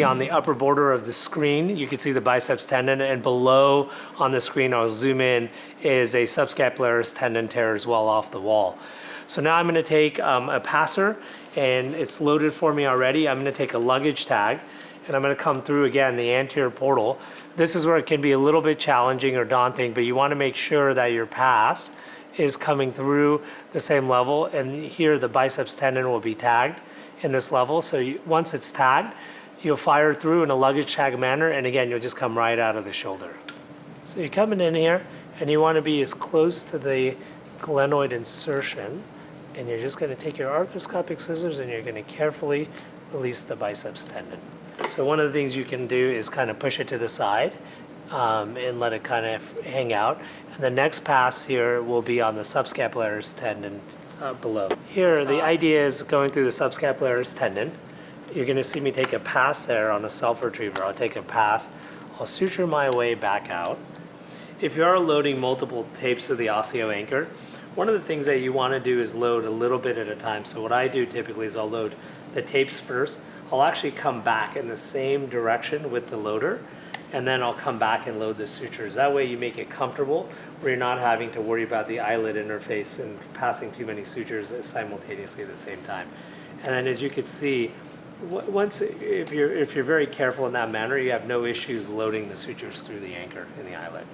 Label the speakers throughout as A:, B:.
A: see on the upper border of the screen, you can see the biceps tendon, and below on the screen, I'll zoom in, is a subscapularis tendon tear as well off the wall. So now I'm going to take a passer, and it's loaded for me already. I'm going to take a luggage tag, and I'm going to come through again the anterior portal. This is where it can be a little bit challenging or daunting, but you want to make sure that your pass is coming through the same level, and here the biceps tendon will be tagged in this level. So once it's tagged, you'll fire through in a luggage tag manner, and again, you'll just come right out of the shoulder. So you're coming in here, and you want to be as close to the glenoid insertion, and you're just going to take your arthroscopic scissors and you're going to carefully release the biceps tendon. So one of the things you can do is kind of push it to the side and let it kind of hang out. And the next pass here will be on the subscapularis tendon below. Here, the idea is going through the subscapularis tendon. You're going to see me take a pass there on a self-retriever. I'll take a pass. I'll suture my way back out. If you are loading multiple tapes with the OSSIOanchor, one of the things that you want to do is load a little bit at a time. So what I do typically is I'll load the tapes first. I'll actually come back in the same direction with the loader, and then I'll come back and load the sutures. That way you make it comfortable where you're not having to worry about the eyelid interface and passing too many sutures simultaneously at the same time. And then as you can see, if you're very careful in that manner, you have no issues loading the sutures through the anchor in the eyelid.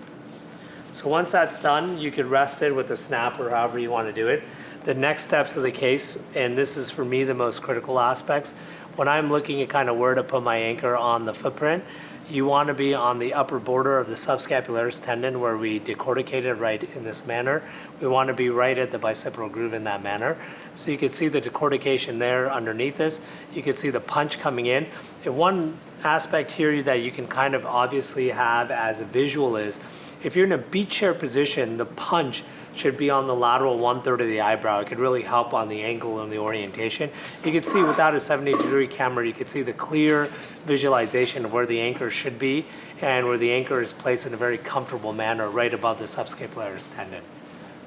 A: So once that's done, you could rest it with a snap or however you want to do it. The next steps of the case, and this is for me the most critical aspects, when I'm looking at kind of where to put my anchor on the footprint, you want to be on the upper border of the subscapularis tendon where we decorticated right in this manner. We want to be right at the bicipital groove in that manner. So you can see the decortication there underneath this. You can see the punch coming in. And one aspect here that you can kind of obviously have as a visual is, if you're in a beach chair position, the punch should be on the lateral 1/3 of the eyebrow. It could really help on the angle and the orientation. You can see without a 70-degree camera, you can see the clear visualization of where the anchor should be and where the anchor is placed in a very comfortable manner right above the subscapularis tendon.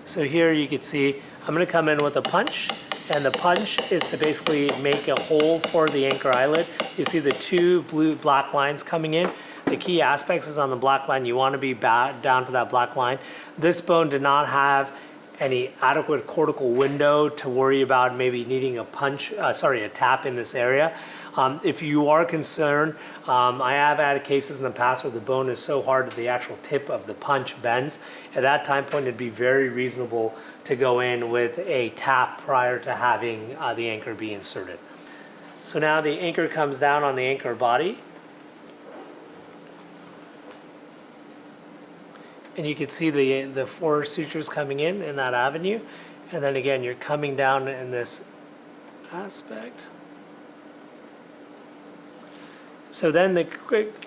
A: So here you can see, I'm going to come in with a punch, and the punch is to basically make a hole for the anchor eyelid. You see the two black lines coming in. The key aspects is on the black line. You want to be down to that black line. This bone did not have any adequate cortical window to worry about maybe needing a tap in this area. If you are concerned, I have had cases in the past where the bone is so hard that the actual tip of the punch bends. At that time point, it'd be very reasonable to go in with a tap prior to having the anchor be inserted. So now the anchor comes down on the anchor body. And you can see the 4 sutures coming in that avenue. And then again, you're coming down in this aspect. So then the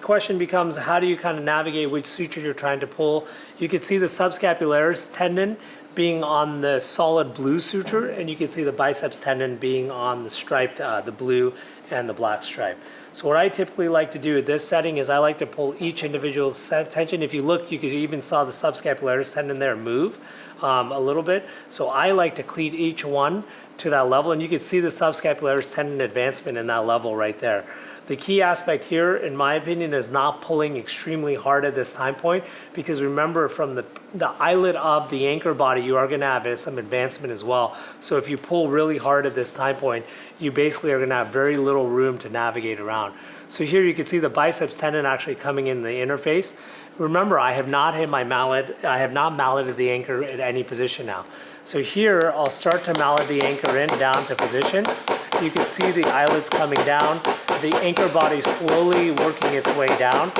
A: question becomes, how do you kind of navigate which suture you're trying to pull? You can see the subscapularis tendon being on the solid blue suture, and you can see the biceps tendon being on the striped, the blue and the black stripe. So what I typically like to do at this setting is I like to pull each individual tension. If you look, you could even saw the subscapularis tendon there move a little bit. So I like to cleat each one to that level, and you can see the subscapularis tendon advancement in that level right there. The key aspect here, in my opinion, is not pulling extremely hard at this time point, because remember, from the eyelid of the anchor body, you are going to have some advancement as well. So if you pull really hard at this time point, you basically are going to have very little room to navigate around. So here you can see the biceps tendon actually coming in the interface. Remember, I have not hit my mallet. I have not malleted the anchor at any position now. So here, I'll start to mallet the anchor in down to position. You can see the eyelids coming down, the anchor body slowly working its way down.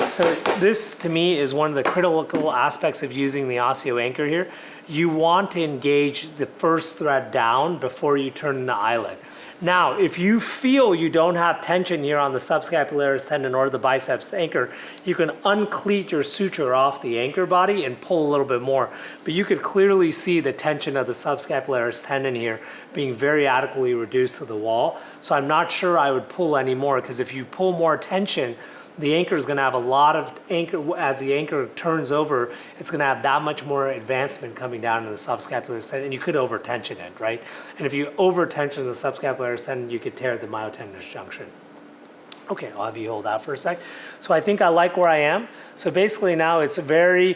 A: So this, to me, is one of the critical aspects of using the OSSIOanchor here. You want to engage the first thread down before you turn the eyelid. Now, if you feel you don't have tension here on the subscapularis tendon or the biceps anchor, you can uncleat your suture off the anchor body and pull a little bit more. But you could clearly see the tension of the subscapularis tendon here being very adequately reduced to the wall. So I'm not sure I would pull any more, because if you pull more tension, the anchor is going to have a lot of anchor. As the anchor turns over, it's going to have that much more advancement coming down to the subscapularis tendon, and you could over-tension it, right? And if you over-tension the subscapularis tendon, you could tear the myotendinous junction. Okay, I'll have you hold that for a sec. So I think I like where I am. So basically now it's very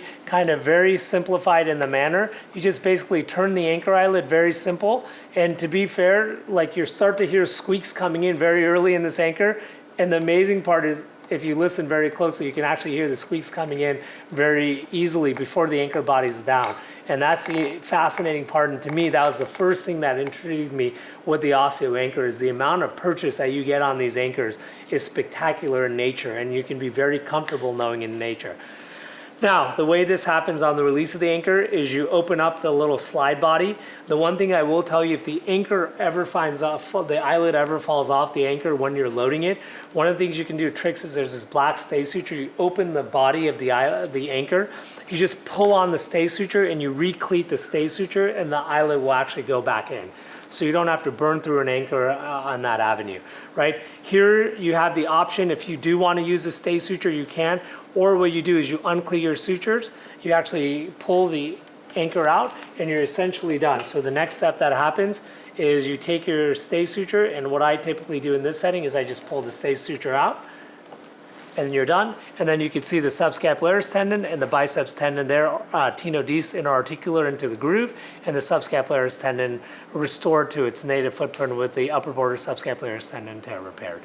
A: simplified in the manner. You just basically turn the anchor eyelid, very simple. And to be fair, like you start to hear squeaks coming in very early in this anchor. And the amazing part is if you listen very closely, you can actually hear the squeaks coming in very easily before the anchor body's down. And that's the fascinating part. And to me, that was the first thing that intrigued me with the Ossio anchor is the amount of purchase that you get on these anchors is spectacular in nature. And you can be very comfortable knowing in nature. Now, the way this happens on the release of the anchor is you open up the little slide body. The one thing I will tell you, if the anchor ever finds off, the eyelid ever falls off the anchor when you're loading it, one of the things you can do, tricks, is there's this black stay suture. You open the body of the anchor, you just pull on the stay suture and you recleat the stay suture and the eyelid will actually go back in. So you don't have to burn through an anchor on that avenue, right? Here you have the option, if you do want to use a stay suture, you can, or what you do is you uncleat your sutures, you actually pull the anchor out and you're essentially done. So the next step that happens is you take your stay suture, and what I typically do in this setting is I just pull the stay suture out, and you're done. And then you can see the subscapularis tendon and the biceps tendon there, tenodesis interarticular into the groove, and the subscapularis tendon restored to its native footprint with the upper border subscapularis tendon tear repaired.